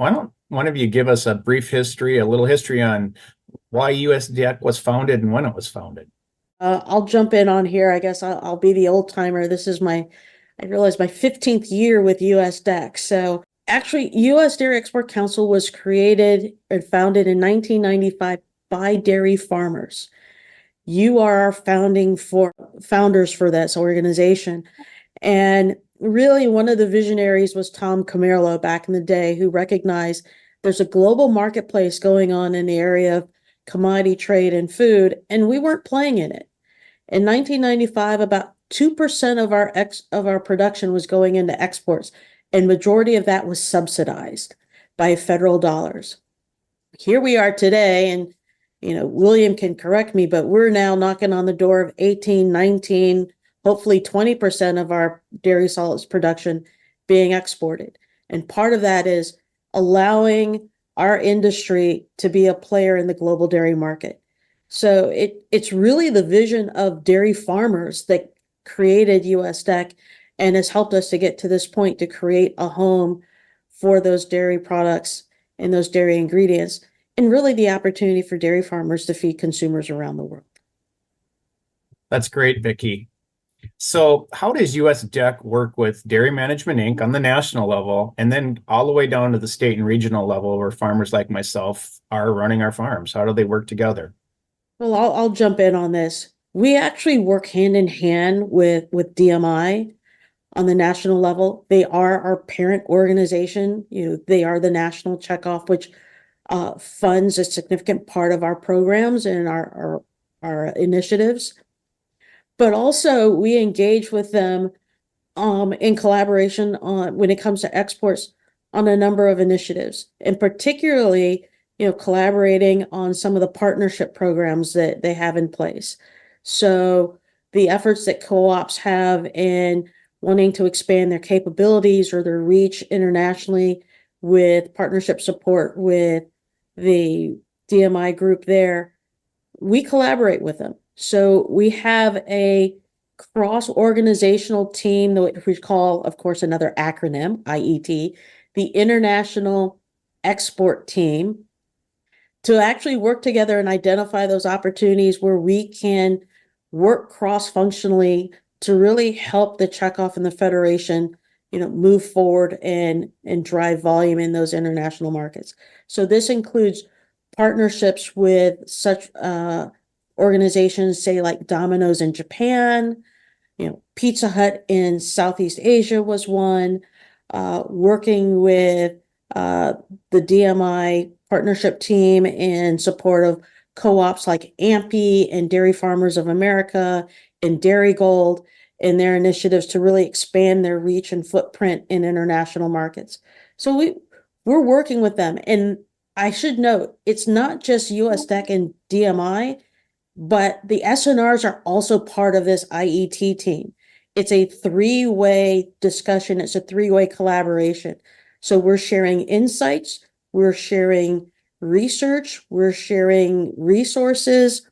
Why don't one of you give us a brief history, a little history on why USDEC was founded and when it was founded? I'll jump in on here. I guess I'll be the old timer. I realize my 15th year with US DEC. So actually, US Dairy Export Council was created and founded in 1995 by dairy farmers. You are our founders for this organization. And really, one of the visionaries was Tom Camerlo back in the day, who recognized there's a global marketplace going on in the area of commodity trade and food, and we weren't playing in it. In 1995, about 2% of our production was going into exports, and majority of that was subsidized by federal dollars. Here we are today, and William can correct me, but we're now knocking on the door of 18, 19, hopefully 20% of our dairy solids production being exported. And part of that is allowing our industry to be a player in the global dairy market. So it's really the vision of dairy farmers that created USDEC and has helped us to get to this point to create a home for those dairy products and those dairy ingredients, and really the opportunity for dairy farmers to feed consumers around the world. That's great, Vicki. So how does USDEC work with Dairy Management Inc. on the national level and then all the way down to the state and regional level where farmers like myself are running our farms? How do they work together? Well, I'll jump in on this. We actually work hand in hand with DMI on the national level. They are our parent organization. They are the national checkoff, which funds a significant part of our programs and our initiatives. But also we engage with them in collaboration on when it comes to exports on a number of initiatives, and particularly collaborating on some of the partnership programs that they have in place. So the efforts that co-ops have in wanting to expand their capabilities or their reach internationally with partnership support with the DMI group there, we collaborate with them. So we have a cross-organizational team that we call, of course, another acronym, IET, the International Export Team, to actually work together and identify those opportunities where we can work cross-functionally to really help the checkoff and the federation, move forward and drive volume in those international markets. So this includes partnerships with such organizations, say like Domino's in Japan, Pizza Hut in Southeast Asia was one, working with the DMI partnership team in support of co-ops like AMPI and Dairy Farmers of America and Dairy Gold and their initiatives to really expand their reach and footprint in international markets. So we're working with them. And I should note, it's not just USDEC and DMI, but the SNRs are also part of this IET team. It's a three-way discussion. It's a three-way collaboration. So we're sharing insights, we're sharing research, we're sharing resources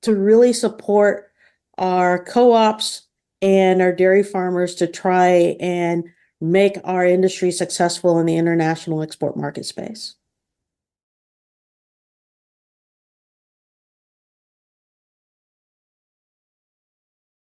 to really support our co-ops and our dairy farmers to try and make our industry successful in the international export market space.